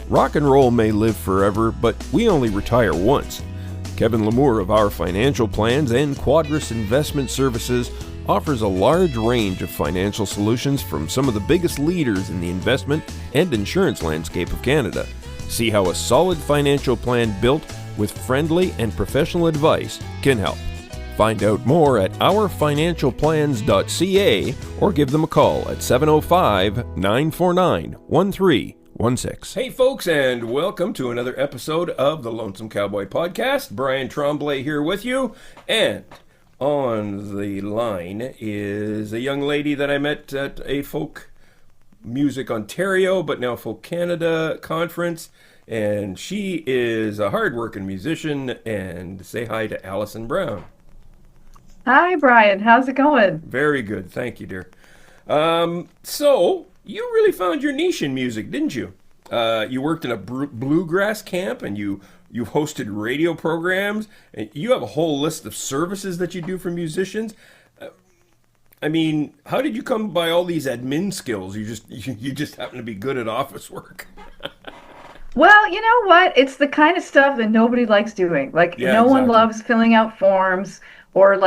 Rock and roll may live forever, but we only retire once. Kevin Lamour of Our Financial Plans and Quadris Investment Services offers a large range of financial solutions from some of the biggest leaders in the investment and insurance landscape of Canada. See how a solid financial plan built with friendly and professional advice can help. Find out more at ourfinancialplans.ca or give them a call at 705-949-1316. Hey folks, and welcome to another episode of the Lonesome Cowboy Podcast. Brian Tremblay here with you, and on the line is a young lady that I met at a Folk Music Ontario, but now Folk Canada conference, and she is a hard-working musician. And say hi to Allison Brown. Hi, Brian. How's it going? Very good, thank you, dear. So you really found your niche in music, didn't you? You worked in a bluegrass camp, and you hosted radio programs, and you have a whole list of services that you do for musicians. I mean, how did you come by all these admin skills? You just happen to be good at office work. Well, you know what? It's the kind of stuff that nobody likes doing. No one loves filling out forms or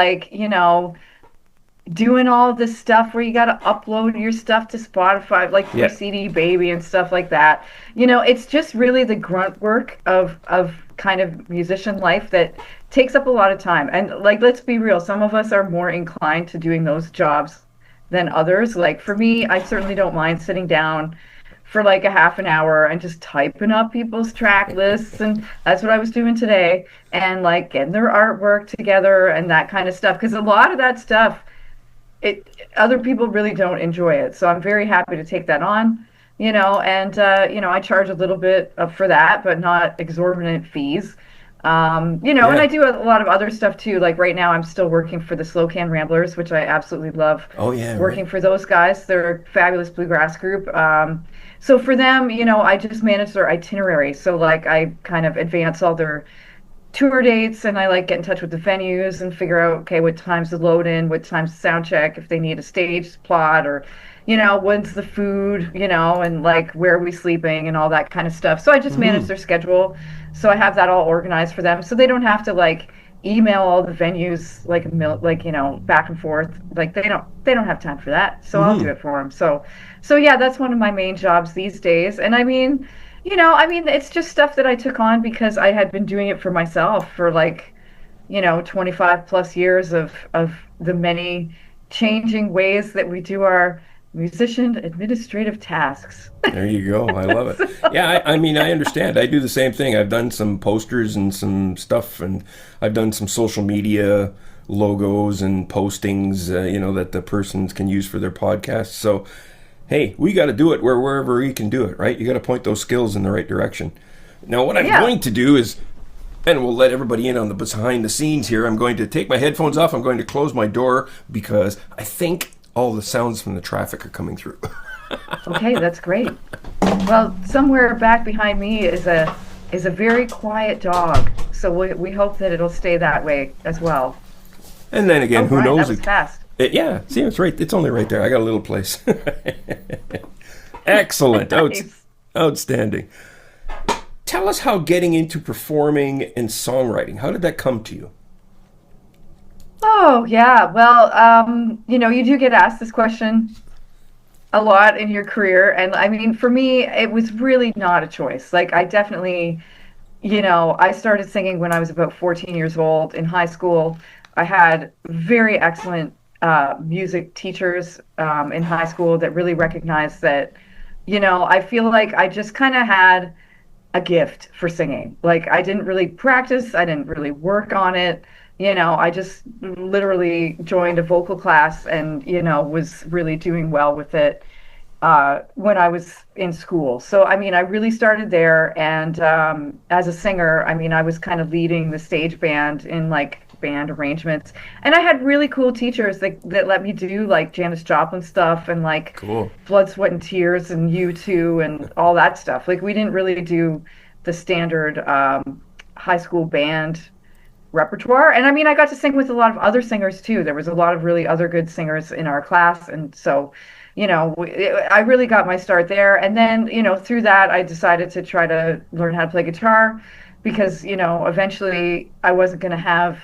doing all this stuff where you got to upload your stuff to Spotify, your CD Baby and stuff like that. It's just really the grunt work of kind of musician life that takes up a lot of time. And let's be real, some of us are more inclined to doing those jobs than others. For me, I certainly don't mind sitting down for a half an hour and just typing up people's track lists, and that's what I was doing today, and getting their artwork together and that kind of stuff, because a lot of that stuff, other people really don't enjoy it. So I'm very happy to take that on, and I charge a little bit for that, but not exorbitant fees. And I do a lot of other stuff too. Right now I'm still working for the Slow Can Ramblers, which I absolutely love. Working for those guys. They're a fabulous bluegrass group. So for them, I just manage their itinerary. So I kind of advance all their tour dates, and I get in touch with the venues and figure out, okay, what time's the load in, what time's the sound check, if they need a stage plot, or, when's the food, and where are we sleeping and all that kind of stuff. So I just manage their schedule. So I have that all organized for them. So they don't have to email all the venues back and forth. They don't have time for that. So I'll do it for them. So yeah, that's one of my main jobs these days. And I mean, it's just stuff that I took on because I had been doing it for myself for 25 plus years of the many changing ways that we do our musician administrative tasks. There you go. I love it. Yeah, I mean, I understand. I do the same thing. I've done some posters and some stuff, and I've done some social media logos and postings, that the persons can use for their podcasts. So, hey, we got to do it wherever we can do it, right? You got to point those skills in the right direction. Now, what I'm going to do is, and we'll let everybody in on the behind the scenes here, I'm going to take my headphones off. I'm going to close my door because I think all the sounds from the traffic are coming through. Okay, that's great. Well, somewhere back behind me is a very quiet dog, so we hope that it'll stay that way as well. And then again, who knows? That was fast. Yeah, see, it's right. It's only right there. I got a little place. Excellent. Nice. Outstanding. Tell us how getting into performing and songwriting, how did that come to you? Oh, yeah. Well, you do get asked this question a lot in your career. And I mean, for me, it was really not a choice. I definitely, I started singing when I was about 14 years old in high school. I had very excellent music teachers in high school that really recognized that, I feel like I just kind of had a gift for singing. I didn't really practice. I didn't really work on it. I just literally joined a vocal class and, was really doing well with it when I was in school. So, I mean, I really started there. And as a singer, I mean, I was kind of leading the stage band in band arrangements. And I had really cool teachers that let me do Janis Joplin stuff and cool. Blood, Sweat and Tears and U2 and all that stuff. We didn't really do the standard high school band repertoire. And I mean, I got to sing with a lot of other singers too. There was a lot of really other good singers in our class. And so I really got my start there. And then, through that, I decided to try to learn how to play guitar because, eventually I wasn't going to have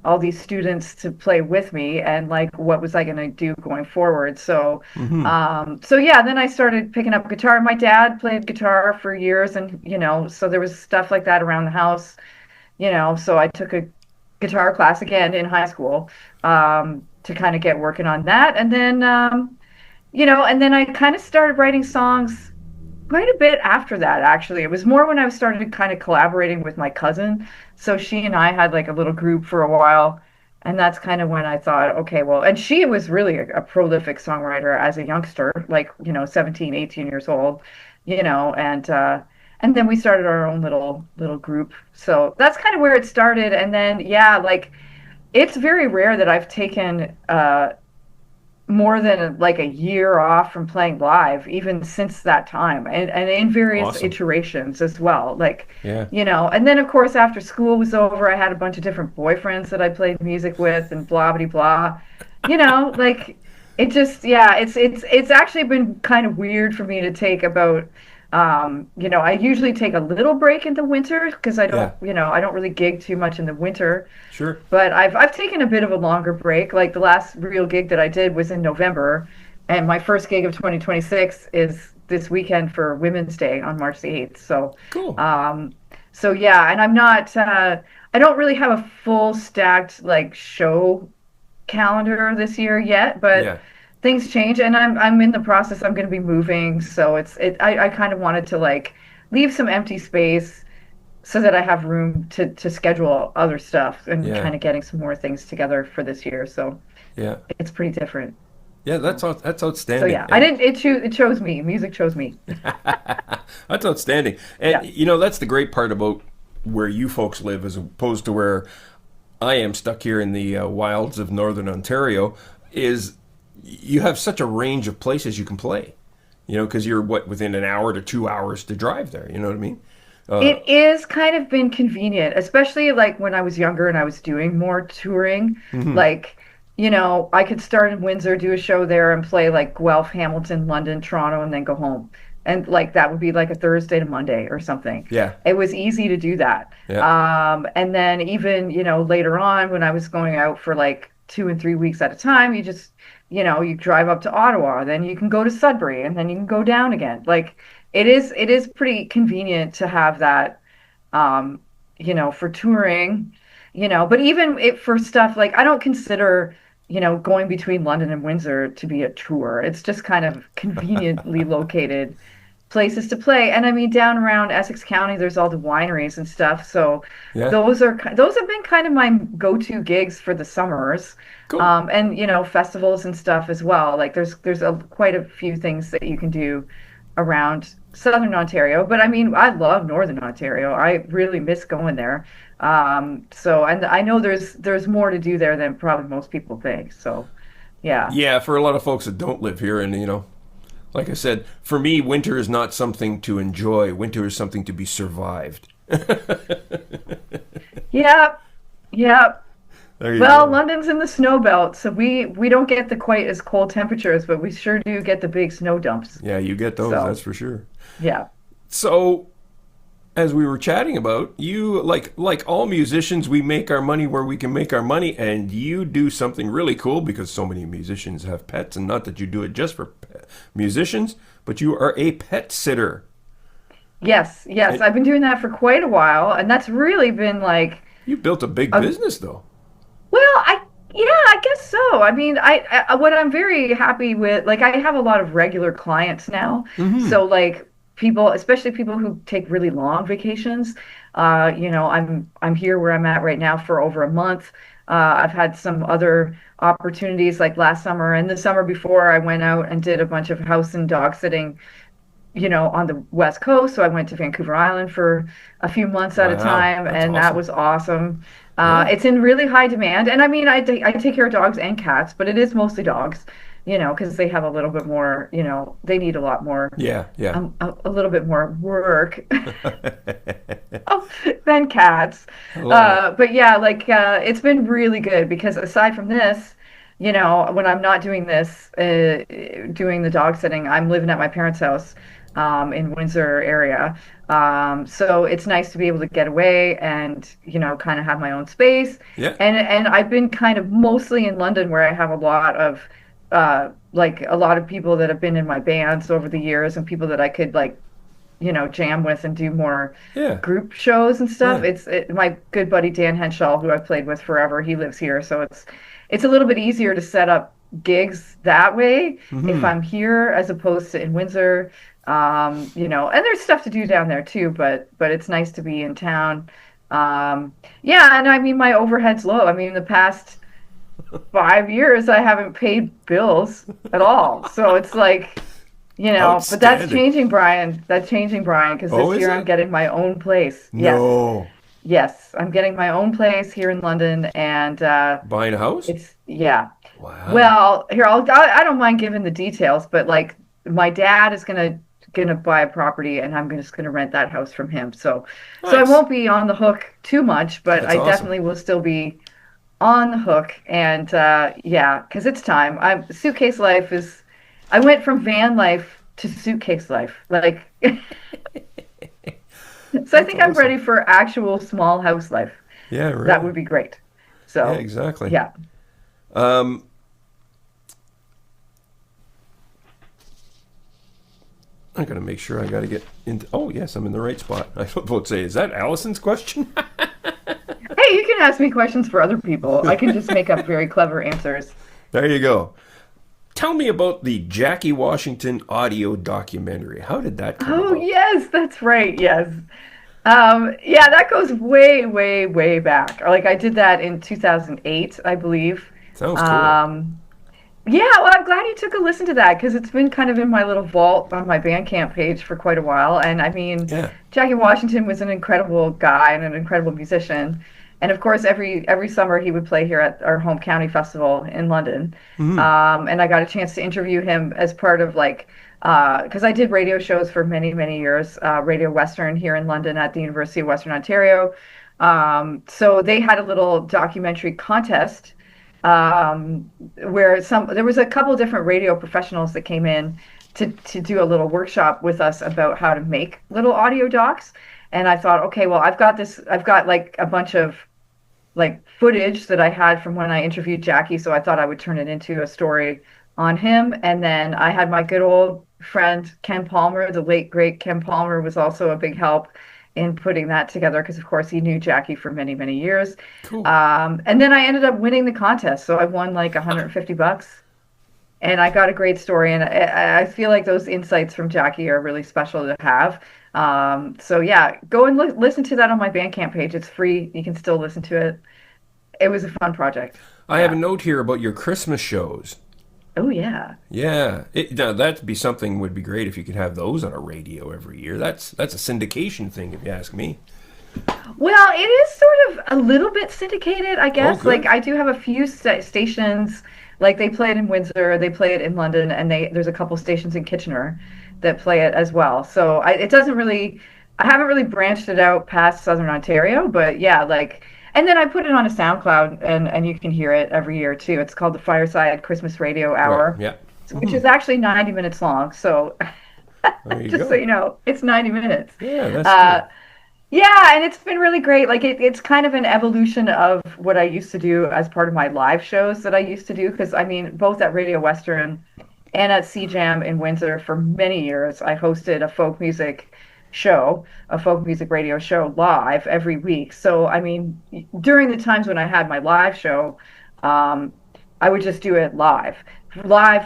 all these students to play with me, and like what was I going to do going forward. Hmm. So yeah, then I started picking up guitar. My dad played guitar for years, and so there was stuff like that around the house. So I took a guitar class again in high school, to kind of get working on that. And then and then I kind of started writing songs quite a bit after that, actually. It was more when I started kind of collaborating with my cousin. So she and I had like a little group for a while. And that's kind of when I thought, okay, well, and she was really a prolific songwriter as a youngster, like, 17, 18 years old, and then we started our own little group. So that's kind of where it started. And then, yeah, like it's very rare that I've taken more than like a year off from playing live, even since that time, and in various Awesome. iterations as well. Like, Yeah. and then of course after school was over, I had a bunch of different boyfriends that I played music with, and blah blah blah. Like it just, yeah, it's actually been kind of weird for me to take about. I usually take a little break in the winter because Yeah. I don't really gig too much in the winter. Sure. But I've taken a bit of a longer break. Like the last real gig that I did was in November, and my first gig of 2026 is this weekend for Women's Day on March the 8th. Cool. Um, so yeah, and I don't really have a full stacked like show calendar this year yet, but Yeah. things change, and I'm in the process. I'm going to be moving, so I kind of wanted to like leave some empty space so that I have room to schedule other stuff and Yeah. kind of getting some more things together for this year. So Yeah. it's pretty different. Yeah. So, That's so outstanding. yeah, I And didn't. It chose me. Music chose me. that's outstanding. And Yeah. that's the great part about where you folks live as opposed to where I am stuck here in the wilds of northern Ontario is you have such a range of places you can play. Because you're within an hour to 2 hours to drive there. You know what I mean? Uh, It is kind of been convenient, especially like when I was younger and I was doing more touring. mhm. Like, I could start in Windsor, do a show there, and play like Guelph, Hamilton, London, Toronto, and then go home. And like that would be like a Thursday to Monday or something. Yeah. It was easy to do that. Yeah. And then even, later on when I was going out for like 2 and 3 weeks at a time, you drive up to Ottawa, then you can go to Sudbury, and then you can go down again. Like it is pretty convenient to have that, um, for touring, but even for stuff like I don't consider, going between London and Windsor to be a tour. It's just kind of conveniently located places to play. And I mean, down around Essex County, there's all the wineries and stuff. So Yeah. those have been kind of my go-to gigs for the summers. Cool. And festivals and stuff as well. Like there's quite a few things that you can do around Southern Ontario, but I mean, I love Northern Ontario. I really miss going there. So, and I know there's more to do there than probably most people think. So, yeah. Yeah. For a lot of folks that don't live here, and like I said, for me, winter is not something to enjoy. Winter is something to be survived. Yeah. Yeah. There you Well, go. London's in the snow belt, so we don't get the quite as cold temperatures, but we sure do get the big snow dumps. Yeah, you get those, that's So, for sure. yeah. So, as we were chatting about, you like all musicians, we make our money where we can make our money, and you do something really cool because so many musicians have pets, and not that you do it just for musicians, but you are a pet sitter. Yes, yes. And I've been doing that for quite a while, and that's really been like you built a big a business, though. Well, yeah, I guess so. I mean, what I'm very happy with, like, I have a lot of regular clients now. Mm-hmm. So, like, people, especially people who take really long vacations, I'm here where I'm at right now for over a month. I've had some other opportunities, like last summer and the summer before. I went out and did a bunch of house and dog sitting, on the West Coast. So I went to Vancouver Island for a few months at a Wow, time, that's and that awesome. was awesome. Yeah, It's in really high demand, and I mean, I take care of dogs and cats, but it is mostly dogs, because they have a little bit more, they need a lot more, yeah, yeah. a little bit more work than cats. I love it. But yeah, like it's been really good because aside from this, when I'm not doing this, doing the dog sitting, I'm living at my parents' house in Windsor area. So it's nice to be able to get away and, kind of have my own space. Yeah. And I've been kind of mostly in London where I have a lot of like a lot of people that have been in my bands over the years and people that I could like jam with and do more Yeah. group shows and stuff. Yeah. My good buddy Dan Henshaw, who I've played with forever, he lives here, so it's a little bit easier to set up gigs that way if I'm here as opposed to in Windsor. And there's stuff to do down there too, but it's nice to be in town. Yeah, and I mean my overhead's low. I mean the past 5 years I haven't paid bills at all, so it's like. But that's Outstanding. changing, Brian. That's changing, Brian, because Oh, this is year it? I'm getting my own place. Yes. No. Yes, I'm getting my own place here in London, and Buying a house? yeah. Wow. Well, here I don't mind giving the details, but like my dad is gonna buy a property, and I'm just gonna rent that house from him. So I Nice. won't be on the hook too much, but That's I awesome. definitely will still be on the hook. And yeah, because it's time. Suitcase life is. I went from van life to suitcase life. Like, so I That's think I'm awesome. ready for actual small house life. Yeah, That really. would be great. Yeah, So, exactly. yeah. Um, I gotta make sure I gotta get into. Oh, yes, I'm in the right spot. I was about to say, is that Allison's question? Hey, you can ask me questions for other people. I can just make up very clever answers. There you go. Tell me about the Jackie Washington audio documentary. How did that come Oh, about? yes, that's right. Yes. Yeah, that goes way, way, way back. Like I did that in 2008, I believe. Sounds cool. Um, Yeah, well, I'm glad you took a listen to that because it's been kind of in my little vault on my Bandcamp page for quite a while. And I mean, Yeah. Jackie Washington was an incredible guy and an incredible musician. And of course, every summer he would play here at our home county festival in London. Hmm. And I got a chance to interview him as part of like, because I did radio shows for many, many years, Radio Western here in London at the University of Western Ontario. So they had a little documentary contest where there was a couple different radio professionals that came in to do a little workshop with us about how to make little audio docs. And I thought, okay, well, I've got like a bunch of like footage that I had from when I interviewed Jackie, so I thought I would turn it into a story on him. And then I had my good old friend Ken Palmer, the late great Ken Palmer, was also a big help in putting that together because, of course, he knew Jackie for many, many years. Cool. And then I ended up winning the contest, so I won like $150, and I got a great story. And I feel like those insights from Jackie are really special to have. So yeah, go and listen to that on my Bandcamp page. It's free. You can still listen to it. It was a fun project. I have a Yeah. note here about your Christmas shows. Oh yeah. Yeah, now that'd be something would be great if you could have those on a radio every year. That's a syndication thing, if you ask me. Well, it is sort of a little bit syndicated, I Oh, guess. Like good. I do have a few stations. Like they play it in Windsor, they play it in London, and there's a couple stations in Kitchener that play it as well. So it doesn't really. I haven't really branched it out past Southern Ontario, but yeah, like. And then I put it on a SoundCloud, and you can hear it every year too. It's called the Fireside Christmas Radio Right. Hour, Yeah. which Hmm. is actually 90 minutes long. So There you just so go. you know, it's 90 minutes. Yeah, that's Uh, good. yeah, and it's been really great. Like it's kind of an evolution of what I used to do as part of my live shows that I used to do. Because I mean, both at Radio Western and at CJAM in Windsor for many years, I hosted a folk music radio show live every week. So I mean, during the times when I had my live show, um, I would just do it live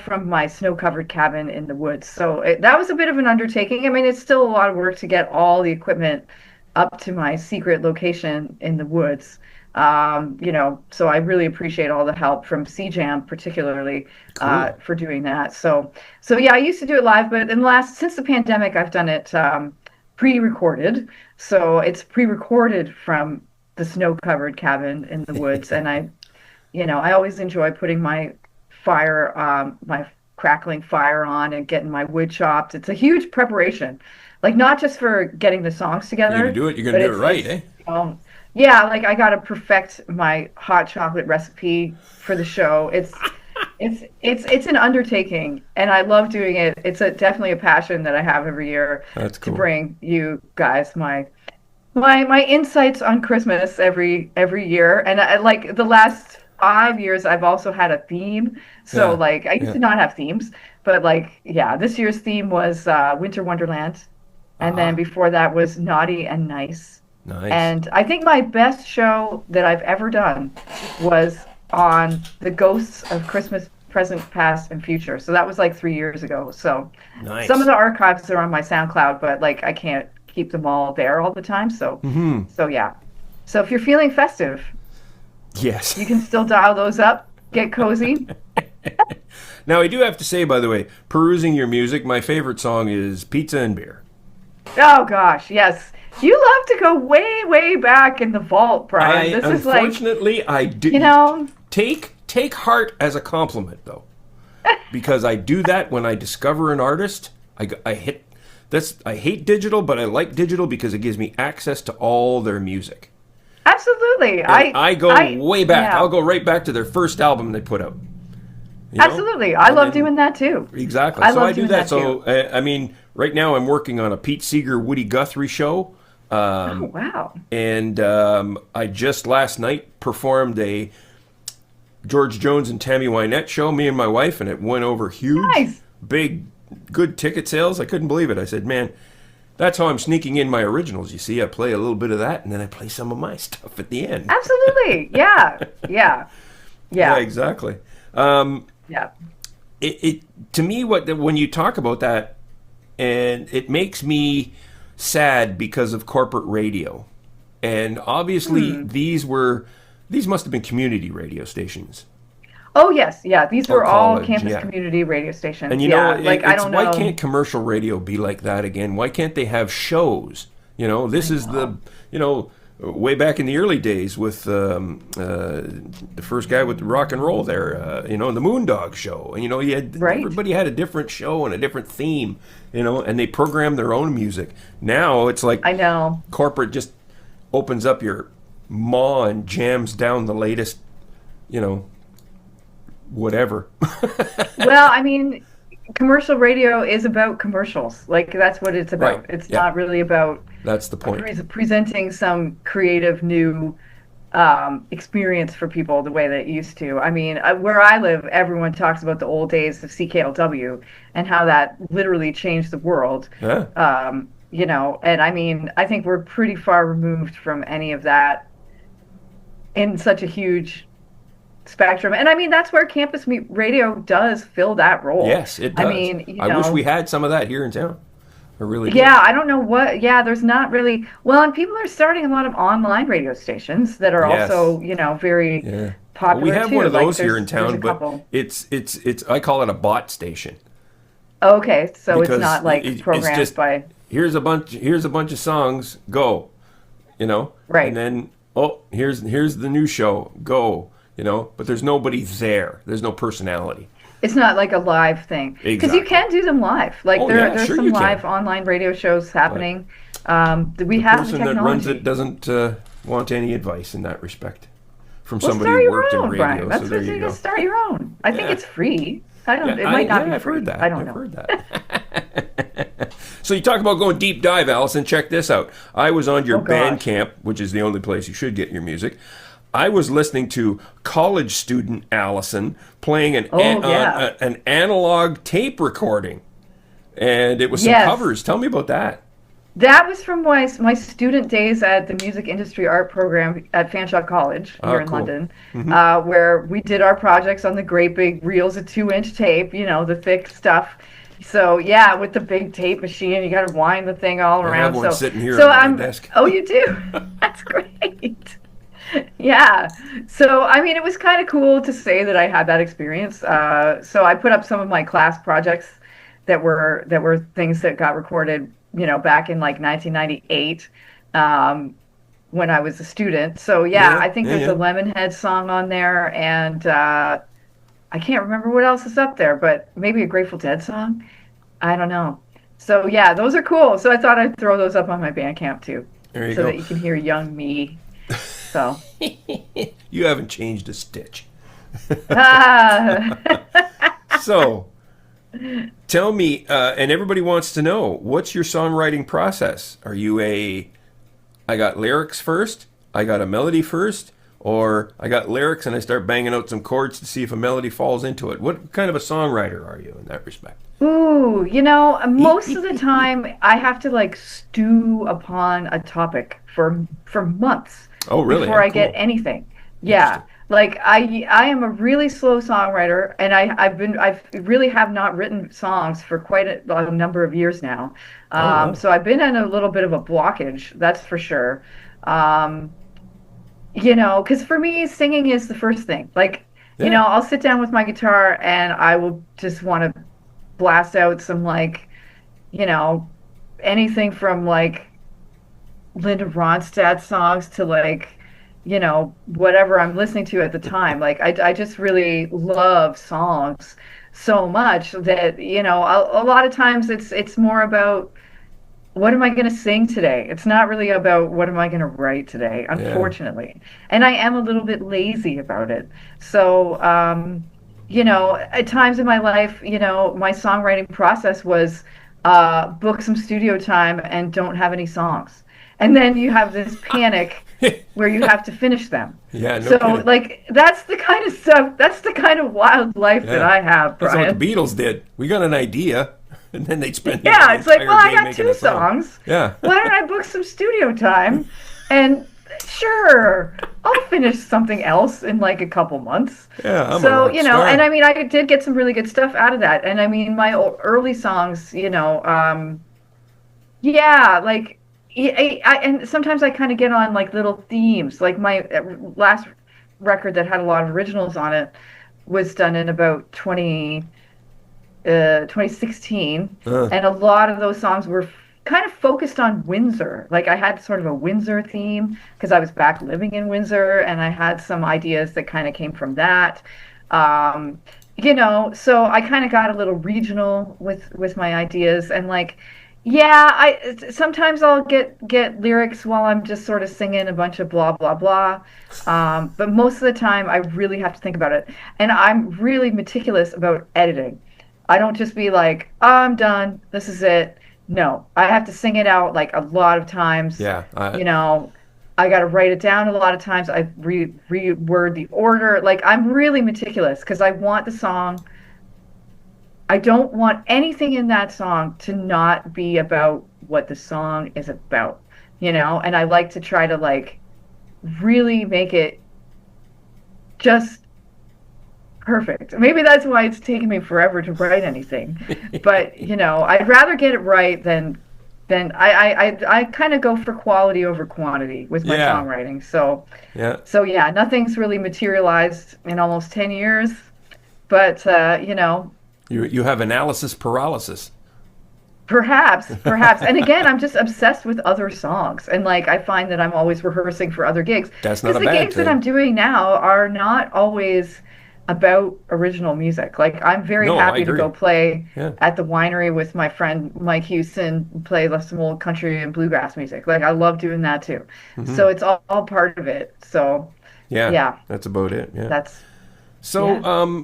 from my snow-covered cabin in the woods. So that was a bit of an undertaking. I mean, it's still a lot of work to get all the equipment up to my secret location in the woods. So I really appreciate all the help from CJAM, particularly Cool. for doing that. So yeah, I used to do it live, but since the pandemic, I've done it pre-recorded. So it's pre-recorded from the snow-covered cabin in the woods, and I always enjoy putting my crackling fire on and getting my wood chopped. It's a huge preparation, like not just for getting the songs You're gonna together, do it. You're but gonna do it right, eh? yeah, like I gotta perfect my hot chocolate recipe for the show. It's an undertaking, and I love doing it. It's definitely a passion that I have every year That's to cool. bring you guys my insights on Christmas every year. And like the last 5 years, I've also had a theme. So Yeah. like I used Yeah. to not have themes, but like yeah, this year's theme was Winter Wonderland, and then Ah, before that was Naughty and Nice. nice. And I think my best show that I've ever done was on the ghosts of Christmas present, past, and future. So that was like 3 years ago. So some of Nice. the archives are on my SoundCloud, but like I can't keep them all there all the time. Hmm. So yeah. So if you're feeling festive, Yes. you can still dial those up, get cozy. Now, I do have to say, by the way, perusing your music, my favorite song is Pizza and Beer. Oh gosh, yes. You love to go way, way back in the vault, Brian. I This is like, unfortunately I you do know, take heart as a compliment though, because I do that when I discover an artist. I hit that's I hate digital, but I like digital because it gives me access to all their music. absolutely. And I go way back. Yeah. I'll go right back to their first album they put out. You know, Absolutely. I and love then doing that too. exactly. I So I love do doing that. that too. So I mean, right now I'm working on a Pete Seeger, Woody Guthrie show. Oh, wow. And I just last night performed a George Jones and Tammy Wynette show, me and my wife, and it went over huge, Nice. big, good ticket sales. I couldn't believe it. I said, man, that's how I'm sneaking in my originals. You see, I play a little bit of that, and then I play some of my stuff at the end. Absolutely. Yeah. Yeah. Yeah, Yeah. exactly. Yeah. It to me, when you talk about that, and it makes me sad because of corporate radio, and obviously Hmm. these must have been community radio stations Oh, yes. Yeah. These or were all college, campus yeah. community radio And stations. you know, Yeah. Like, I it's don't why know. can't commercial radio be like that again? Why can't they have shows? You know, this I is the know. way back in the early days with the first guy with the rock and roll there, the Moondog show, and Right. everybody had a different show and a different theme, and they programmed their own music. Now it's like I know. corporate just opens up your maw and jams down the latest, you know, whatever. Well, I mean, commercial radio is about commercials. Like, that's what it's Right. about. It's Yeah. not really about That's the point. presenting some creative new experience for people the way that it used to. I mean, where I live, everyone talks about the old days of CKLW and how that literally changed the world. Yeah. And I mean, I think we're pretty far removed from any of that in such a huge spectrum. And I mean, that's where campus radio does fill that role. Yes, it I does. mean, I wish we had some of that here in town. I really do. yeah, I don't know what. Yeah, there's not really. Well, and people are starting a lot of online radio stations that are Yes. also, very Yeah. Well, we popular have too. one of Like those here in there's a town, but couple. it's I call it a bot station Okay, so it's because not like it's programmed just by here's a bunch of songs, go, and right. then here's the new show, go, but there's nobody there. There's no personality. It's not like a live thing because you Exactly. can do them live. Like Oh yeah, there's sure some you live can. online radio shows But happening. We the have the person that runs it technology. doesn't want any advice in that respect from Well, somebody start who your worked in own, Brian. radio. So That's there what you you just go. start your own. I think Yeah. it's free. I don't. Yeah, It might not be I've free. heard that. I don't I've know. heard that. So you talk about going deep dive, Allison. Check this out. I was on your Oh gosh. Bandcamp, which is the only place you should get your music. I was listening to college student Allison playing Oh yeah. an analog tape recording, and it was some Yes. covers. Tell me about that. That was from my student days at the music industry art program at Fanshawe College Oh, here in cool. London, where we did our projects on the great big reels of 2-inch tape, the thick stuff. So yeah, with the big tape machine, you got to wind the thing all I around. have one So sitting here so on my I'm. desk. Oh, you do? That's great. Yeah. So I mean, it was kind of cool to say that I had that experience. So I put up some of my class projects that were things that got recorded, back in like 1998, when I was a student. So yeah, Yeah, I think yeah, there's a yeah. Lemonhead song on there, and I can't remember what else is up there, but maybe a Grateful Dead song. I don't know. So yeah, those are cool. So I thought I'd throw those up on my Bandcamp too, There you so go. that you can hear young me. So You haven't changed a stitch. Ah. So, tell me, and everybody wants to know, what's your songwriting process? Are you I got lyrics first, I got a melody first, or I got lyrics and I start banging out some chords to see if a melody falls into it? What kind of a songwriter are you in that respect? Ooh, most of the time I have to like stew upon a topic for months Oh, really? before Oh, I get cool. anything. Yeah. Interesting. Like I am a really slow songwriter, and I've really have not written songs for quite a number of years now. Oh, wow. So I've been in a little bit of a blockage, that's for sure. Um, because for me, singing is the first thing. Like, Yeah. I'll sit down with my guitar and I will just want to blast out some like, you know, anything from like Linda Ronstadt songs to like, whatever I'm listening to at the time. Like, I just really love songs so much that, a lot of times it's more about what am I going to sing today? It's not really about what am I going to write today, Yeah. unfortunately. And I am a little bit lazy about it. So, at times in my life, my songwriting process was book some studio time and don't have any songs. And then you have this panic where you have to finish them. Yeah, no So, kidding. like, that's the kind of stuff, that's the kind of wild life that Yeah. I have, That's what Brian. the Beatles did. We got an idea, and then they'd spend, Yeah, the it's like, entire well, I day got making two a song. songs. Yeah. Why don't I book some studio time? And sure, I'll finish something else in like a couple months. Yeah, I'm a So, rock and I star. mean, I did get some really good stuff out of that. And I mean, my early songs, yeah, like, and sometimes I kind of get on like little themes. Like my last record that had a lot of originals on it was done in about 2016, Uh, and a lot of those songs were kind of focused on Windsor. Like I had sort of a Windsor theme because I was back living in Windsor, and I had some ideas that kind of came from that. Um, so I kind of got a little regional with my ideas, and like, yeah, I sometimes I'll get lyrics while I'm just sort of singing a bunch of blah blah blah. But most of the time, I really have to think about it, and I'm really meticulous about editing. I don't just be like, oh, I'm done. This is it. No, I have to sing it out like a lot of times. yeah. You know, I got to write it down a lot of times. I reword the order. Like I'm really meticulous because I want the song. I don't want anything in that song to not be about what the song is about, and I like to try to like really make it just perfect. Maybe that's why it's taken me forever to write anything. But, I'd rather get it right than I kind of go for quality over quantity with my Yeah. songwriting. So Yeah. yeah, nothing's really materialized in almost 10 years, but You have analysis paralysis. perhaps. And again, I'm just obsessed with other songs. And like I find that I'm always rehearsing for other gigs That's not because a the bad gigs that I'm thing. doing now are not always about original music. Like I'm very No, I happy to go agree. play Yeah. at the winery with my friend Mike Houston, play some old country and bluegrass music. Like I love doing that too. So it's all part of it. So Yeah. yeah, That's about it. Yeah. that's So, yeah.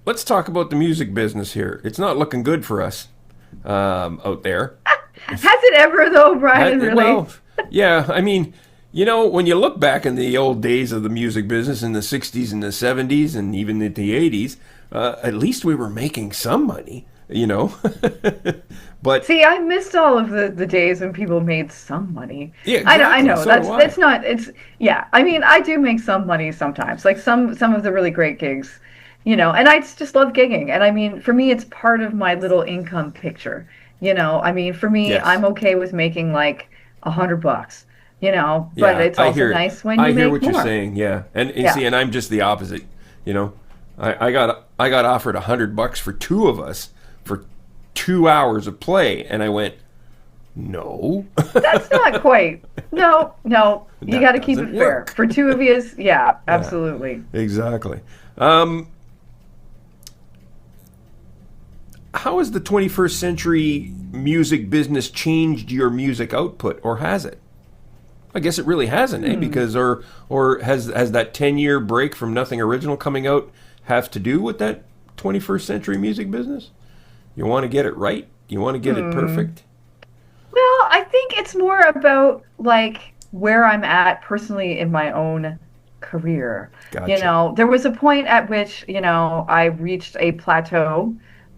let's talk about the music business here. It's not looking good for us out there. Has it ever though, Brian, Well, really? yeah. I mean, when you look back in the old days of the music business in the 60s and the 70s and even in the 80s, at least we were making some money. But, See, I missed all of the days when people made some money. yeah, I exactly. know So do that's I. not it's yeah. I mean, I do make some money sometimes, like some of the really great gigs, and I just love gigging. And I mean, for me, it's part of my little income picture. I mean, for me, Yes. I'm okay with making like $100, but Yeah, it's also nice when I you hear make what you're more. saying. Yeah, and you Yeah. see, and I'm just the opposite. You know, I got offered $100 for two of us for 2 hours of play, and I went, no, That's not quite. No, no. You got that to keep doesn't it fair. work. For two of you, yeah, Yeah, absolutely. exactly. How has the 21st century music business changed your music output, or has it? I guess it really hasn't, eh? Because or has that 10-year break from nothing original coming out have to do with that 21st century music business? You want to get it right? You want to get it perfect? Well, I think it's more about like where I'm at personally in my own career. You Gotcha. know, there was a point at which, you know, I reached a plateau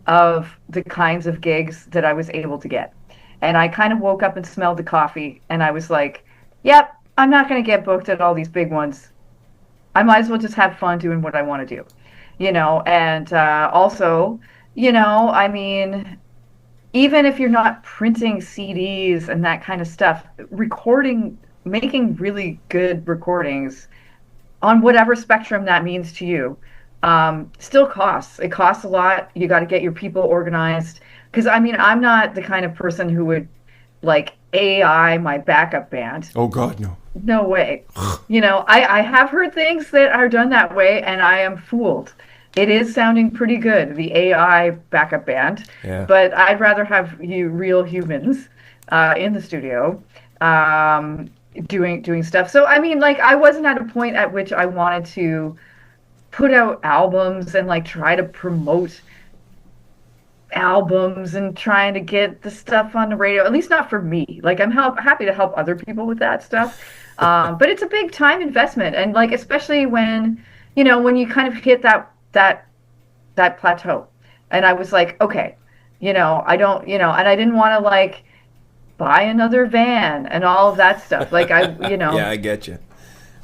of the kinds of gigs that I was able to get. And I kind of woke up and smelled the coffee and I was like, yep, I'm not going to get booked at all these big ones. I might as well just have fun doing what I want to do. You know, and also, you know, I mean, even if you're not printing CDs and that kind of stuff, recording, making really good recordings on whatever spectrum that means to you, still costs. It costs a lot. You got to get your people organized. Because I mean, I'm not the kind of person who would like AI my backup band. Oh God, no. No way. You know, I have heard things that are done that way, and I am fooled. It is sounding pretty good, the AI backup band, Yeah. but I'd rather have you real humans in the studio doing stuff. So I mean, like I wasn't at a point at which I wanted to put out albums and like try to promote albums and trying to get the stuff on the radio. At least not for me. Like I'm happy to help other people with that stuff, but it's a big time investment, and like especially when you know when you kind of hit that plateau, and I was like, okay, you know, I don't, you know, and I didn't want to like buy another van and all of that stuff. Like I, you know, Yeah, I get you.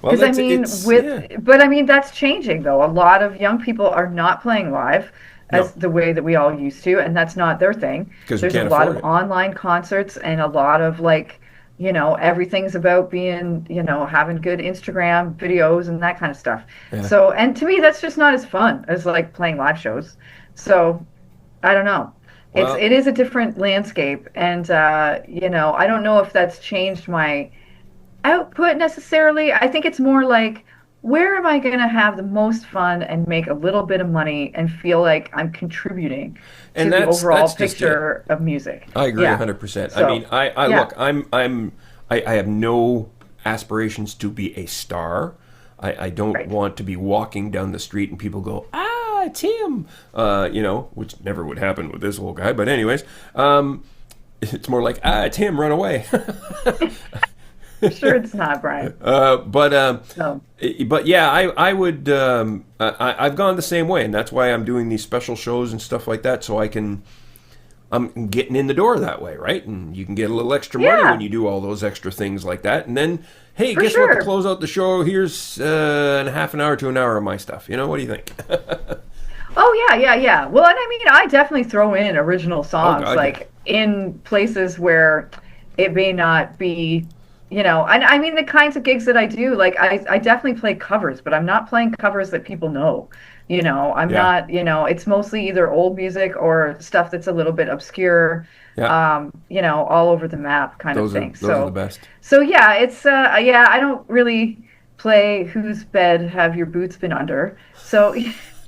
Well, because I that's mean, it's yeah. but I mean, that's changing though. A lot of young people are not playing live No, as the way that we all used to, and that's not their thing. because we There's a can't lot afford of it. online concerts and a lot of like, you know, everything's about being, you know, having good Instagram videos and that kind of stuff. Yeah. So, and to me, that's just not as fun as like playing live shows. So, I don't know. Well, It is a different landscape, and you know, I don't know if that's changed my output necessarily. I think it's more like where am I going to have the most fun and make a little bit of money and feel like I'm contributing to and the overall that's just it. picture of music. I agree Yeah. 100%. I So, mean, I yeah, look, I have no aspirations to be a star. I don't right. want to be walking down the street and people go, ah, it's him, you know, which never would happen with this old guy. But anyways, it's more like, ah, it's him, run away. Sure it's not, Brian. But So, but yeah, I would I've gone the same way, and that's why I'm doing these special shows and stuff like that, so I'm getting in the door that way, right? And you can get a little extra money when yeah, you do all those extra things like that, and then hey, for guess what? To sure. close out the show, here's a half an hour to an hour of my stuff. You know, what do you think? Oh yeah, yeah, yeah. Well, and I mean, I definitely throw in original Oh songs God, yeah. like in places where it may not be, you know, and I mean the kinds of gigs that I do, like I definitely play covers, but I'm not playing covers that people know. You know, I'm Yeah, not, you know, it's mostly either old music or stuff that's a little bit obscure, yeah. you know, all over the map kind of thing. Those are the best. So yeah, it's yeah, I don't really play Whose Bed Have Your Boots Been Under. So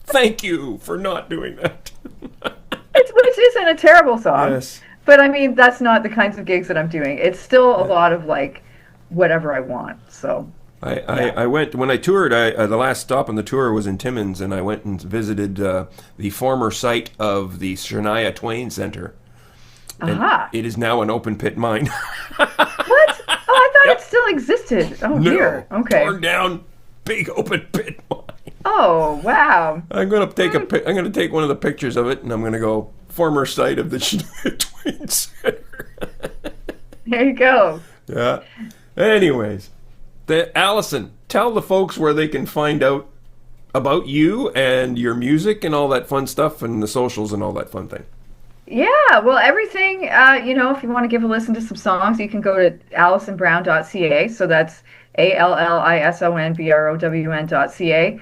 Thank you for not doing that. which isn't a terrible song, Yes. but I mean that's not the kinds of gigs that I'm doing. It's still a lot of like whatever I want. So yeah. I went when I toured. The last stop on the tour was in Timmins, and I went and visited the former site of the Shania Twain Center, and Aha. it is now an open pit mine. What? Oh, I thought it Yep. still existed. Oh No, dear. Okay. torn down, big open pit mine. Oh wow. I'm gonna take I'm gonna take one of the pictures of it, and I'm gonna go former site of the Shania Twain Center. There you go. Yeah. Anyways, Allison, tell the folks where they can find out about you and your music and all that fun stuff and the socials and all that fun thing. Yeah, well, everything, you know, if you want to give a listen to some songs, you can go to AllisonBrown.ca. So that's ALLISONBROWN.ca.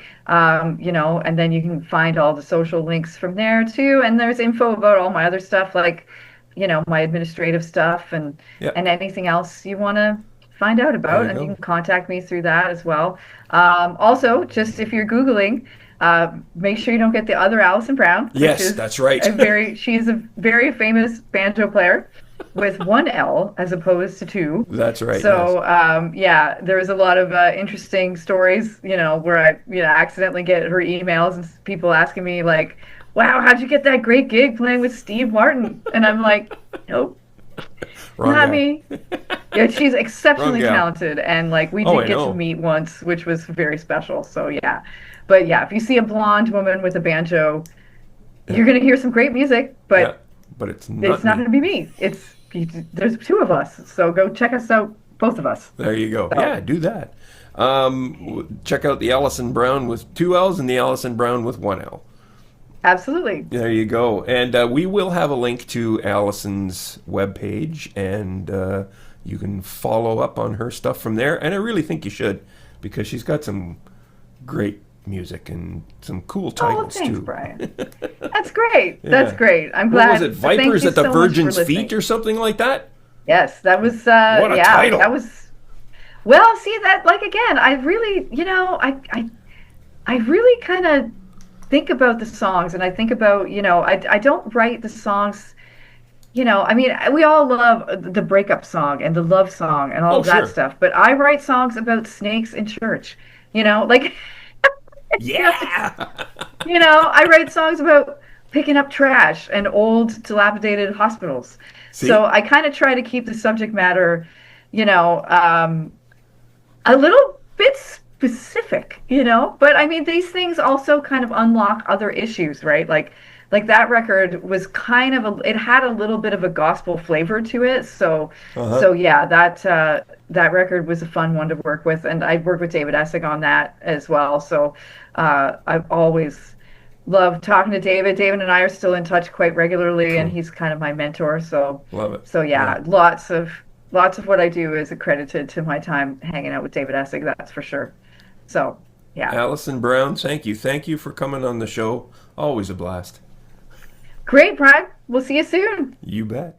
You know, and then you can find all the social links from there too. And there's info about all my other stuff, like, you know, my administrative stuff Yeah, and anything else you want to find out there about. you And you go. can contact me through that as well. Also, just if you're Googling, make sure you don't get the other Allison Brown, which Yes, is that's right. she's a very famous banjo player. with one L as opposed to two. That's right. Yes. So yeah, there was a lot of interesting stories, where I, accidentally get her emails and people asking me like, "Wow, how'd you get that great gig playing with Steve Martin?" And I'm like, "Nope, Wrong not guy. me." Yeah, she's Wrong exceptionally gal. talented, and like we Oh, did I get to know. meet once, which was very special. So yeah, but yeah, if you see a blonde woman with a banjo, Yeah. you're gonna hear some great music, Yeah. but But it's it's not not me. gonna be me. There's two of us, so go check us out, both of us. There you go. So Yeah, do that. Check out the Allison Brown with two L's and the Allison Brown with one L. absolutely. There you go. And we will have a link to Allison's webpage, and you can follow up on her stuff from there. And I really think you should, because she's got some great music and some cool Oh, titles thanks, too. Brian. That's great. That's Yeah. great. I'm What was glad. it? Thank Vipers you at the so much for Virgin's Feet listening. or something like that? Yes, that was What a yeah, that title. was well, see that like again, I really, I really kind of think about the songs and I think about, I don't write the songs, I mean, we all love the breakup song and the love song and all Oh, of that sure. stuff, but I write songs about snakes in church, like Yeah. I write songs about picking up trash and old, dilapidated hospitals. So See? I kind of try to keep the subject matter, you know, um, a little bit specific, But I mean, these things also kind of unlock other issues, right? Like that record was kind of it had a little bit of a gospel flavor to it. So, Uh-huh. so yeah, that record was a fun one to work with, and I worked with David Essig on that as well. So, I've always loved talking to David. David and I are still in touch quite regularly, and Cool. he's kind of my mentor. So, Love it. so Yeah. yeah, lots of what I do is accredited to my time hanging out with David Essig. That's for sure. So, yeah, Allison Brown, thank you. Thank you for coming on the show. Always a blast. great, Brian. We'll see you soon. You bet.